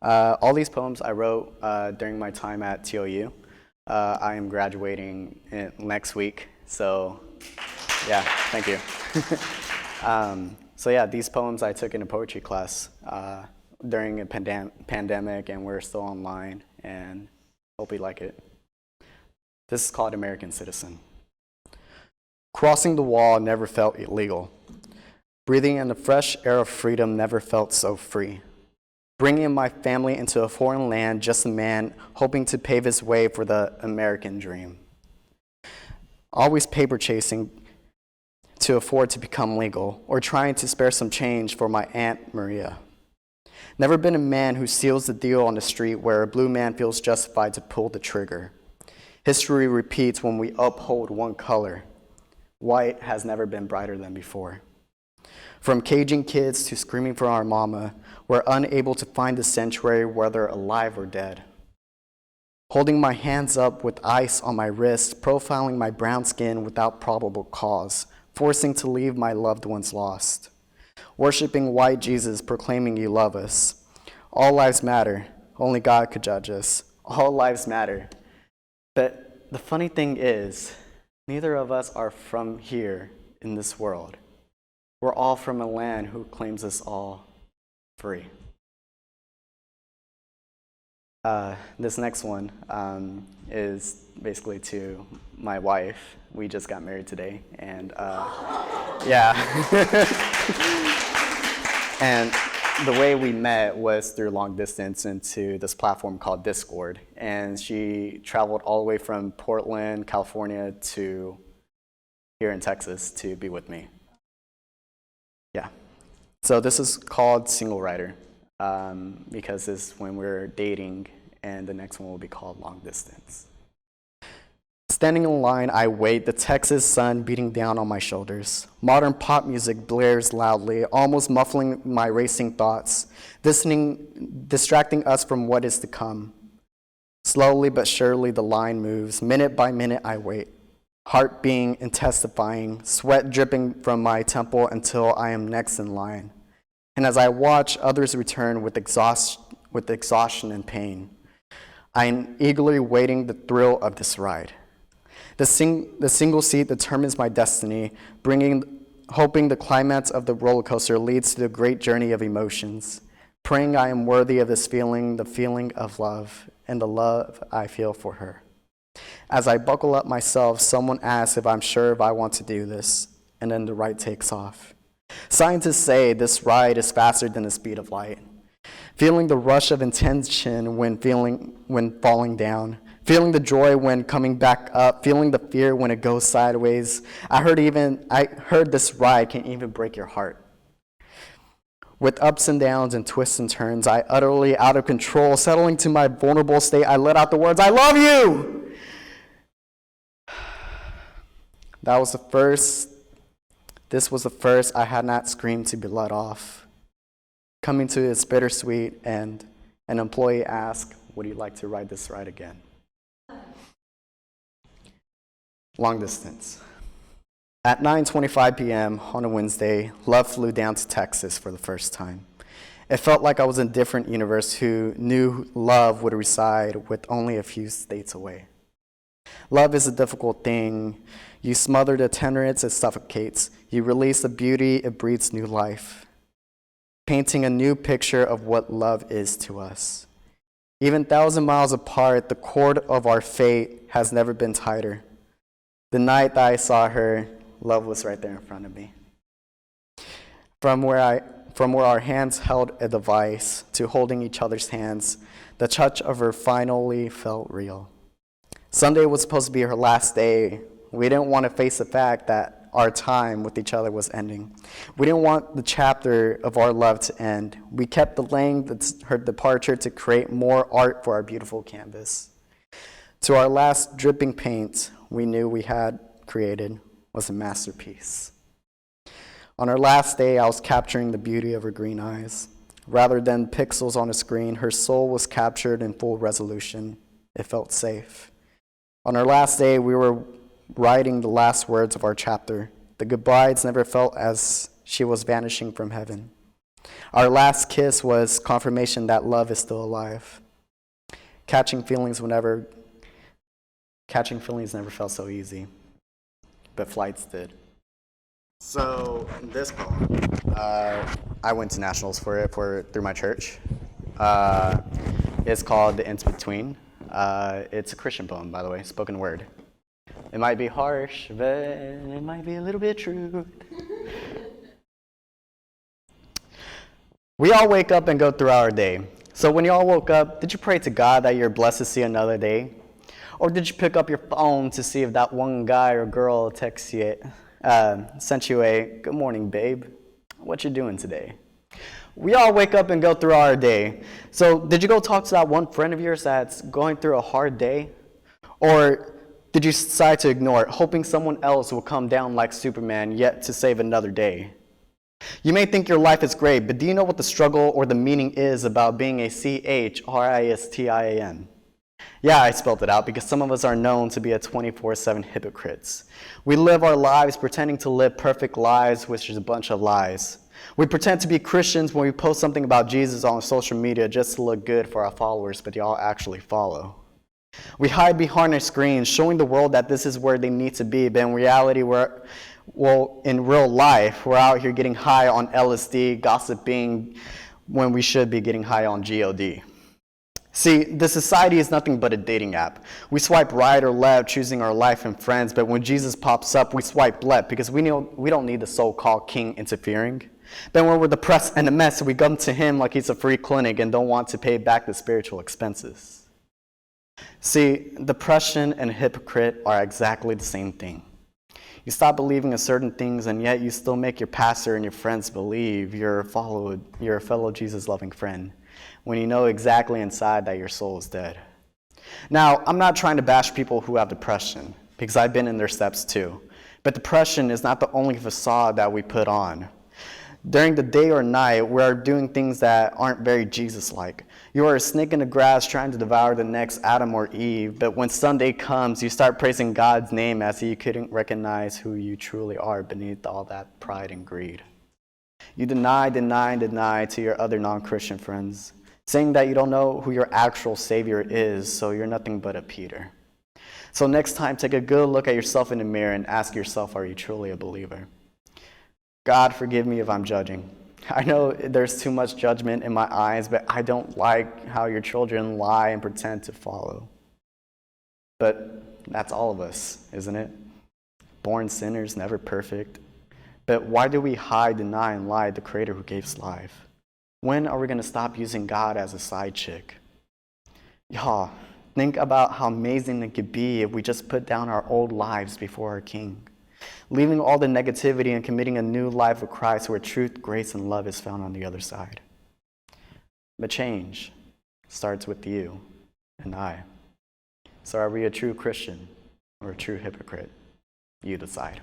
All these poems I wrote during my time at TOU. I am graduating next week, so yeah, thank you. So yeah, these poems I took in a poetry class during a pandemic, and we're still online, and hope you like it. This is called American Citizen. Crossing the wall never felt illegal. Breathing in the fresh air of freedom never felt so free. Bringing my family into a foreign land, just a man hoping to pave his way for the American dream. Always paper chasing to afford to become legal, or trying to spare some change for my Aunt Maria. Never been a man who seals the deal on the street where a blue man feels justified to pull the trigger. History repeats when we uphold one color. White has never been brighter than before. From caging kids to screaming for our mama, we're unable to find the sanctuary whether alive or dead. Holding my hands up with ice on my wrist, profiling my brown skin without probable cause, forcing to leave my loved ones lost. Worshiping white Jesus, proclaiming you love us. All lives matter, only God could judge us. All lives matter. But the funny thing is, neither of us are from here in this world. We're all from a land who claims us all free. This next one is basically to my wife. We just got married today, and yeah. And the way we met was through long distance into this platform called Discord. And she traveled all the way from Portland, California to here in Texas to be with me. Yeah. So this is called Single Rider because this is when we're dating, and the next one will be called Long Distance. Standing in line, I wait, the Texas sun beating down on my shoulders. Modern pop music blares loudly, almost muffling my racing thoughts, distracting us from what is to come. Slowly but surely the line moves. Minute by minute I wait. Heart beating, intensifying, sweat dripping from my temple until I am next in line. And as I watch others return with exhaustion and pain, I am eagerly waiting the thrill of this ride. The single seat determines my destiny, hoping the climax of the roller coaster leads to the great journey of emotions, praying I am worthy of this feeling, the feeling of love, and the love I feel for her. As I buckle up myself, someone asks if I'm sure if I want to do this, and then the ride takes off. Scientists say this ride is faster than the speed of light. Feeling the rush of intention when falling down, feeling the joy when coming back up, feeling the fear when it goes sideways. I heard this ride can even break your heart. With ups and downs and twists and turns, I utterly out of control, settling to my vulnerable state, I let out the words, "I love you!" This was the first I had not screamed to be let off. Coming to it's bittersweet, and an employee asked, "Would you like to ride this ride again?" Long distance. At 9:25 p.m. on a Wednesday, love flew down to Texas for the first time. It felt like I was in a different universe who knew love would reside with only a few states away. Love is a difficult thing. You smother the tenderness, it suffocates. You release the beauty, it breathes new life, painting a new picture of what love is to us. Even 1,000 miles apart, the cord of our fate has never been tighter. The night that I saw her, love was right there in front of me. From where our hands held a device to holding each other's hands, the touch of her finally felt real. Sunday was supposed to be her last day. We didn't want to face the fact that our time with each other was ending. We didn't want the chapter of our love to end. We kept delaying her departure to create more art for our beautiful canvas. To our last dripping paint, we knew we had created was a masterpiece. On our last day, I was capturing the beauty of her green eyes. Rather than pixels on a screen, her soul was captured in full resolution. It felt safe. On our last day, we were writing the last words of our chapter. The goodbyes never felt as she was vanishing from heaven. Our last kiss was confirmation that love is still alive. Catching feelings never felt so easy, but flights did. So this poem, I went to nationals for it through my church. It's called The In-Between. It's a Christian poem, by the way, spoken word. It might be harsh, but it might be a little bit true. We all wake up and go through our day. So when you all woke up, did you pray to God that you're blessed to see another day? Or did you pick up your phone to see if that one guy or girl sent you a, "Good morning, babe. What you doing today?" We all wake up and go through our day. So did you go talk to that one friend of yours that's going through a hard day? Or did you decide to ignore it, hoping someone else will come down like Superman yet to save another day? You may think your life is great, but do you know what the struggle or the meaning is about being a Christian? Yeah, I spelled it out because some of us are known to be a 24/7 hypocrites. We live our lives pretending to live perfect lives, which is a bunch of lies. We pretend to be Christians when we post something about Jesus on social media just to look good for our followers, but y'all actually follow. We hide behind our screens, showing the world that this is where they need to be, but in reality, in real life, we're out here getting high on LSD, gossiping, when we should be getting high on GOD. See, the society is nothing but a dating app. We swipe right or left, choosing our life and friends, but when Jesus pops up, we swipe left because we don't need the so-called king interfering. Then when we're depressed and a mess, we come to him like he's a free clinic and don't want to pay back the spiritual expenses. See, depression and hypocrite are exactly the same thing. You stop believing in certain things, and yet you still make your pastor and your friends believe you're a fellow Jesus-loving friend, when you know exactly inside that your soul is dead. Now, I'm not trying to bash people who have depression, because I've been in their steps too. But depression is not the only facade that we put on. During the day or night, we're doing things that aren't very Jesus-like. You are a snake in the grass trying to devour the next Adam or Eve, but when Sunday comes, you start praising God's name as if you couldn't recognize who you truly are beneath all that pride and greed. You deny to your other non-Christian friends, saying that you don't know who your actual Savior is, so you're nothing but a Peter. So next time, take a good look at yourself in the mirror and ask yourself, are you truly a believer? God, forgive me if I'm judging. I know there's too much judgment in my eyes, but I don't like how your children lie and pretend to follow. But that's all of us, isn't it? Born sinners, never perfect. But why do we hide, deny, and lie the Creator who gave us life? When are we going to stop using God as a side chick? Y'all, think about how amazing it could be if we just put down our old lives before our King, leaving all the negativity and committing a new life with Christ where truth, grace, and love is found on the other side. But change starts with you and I. So are we a true Christian or a true hypocrite? You decide.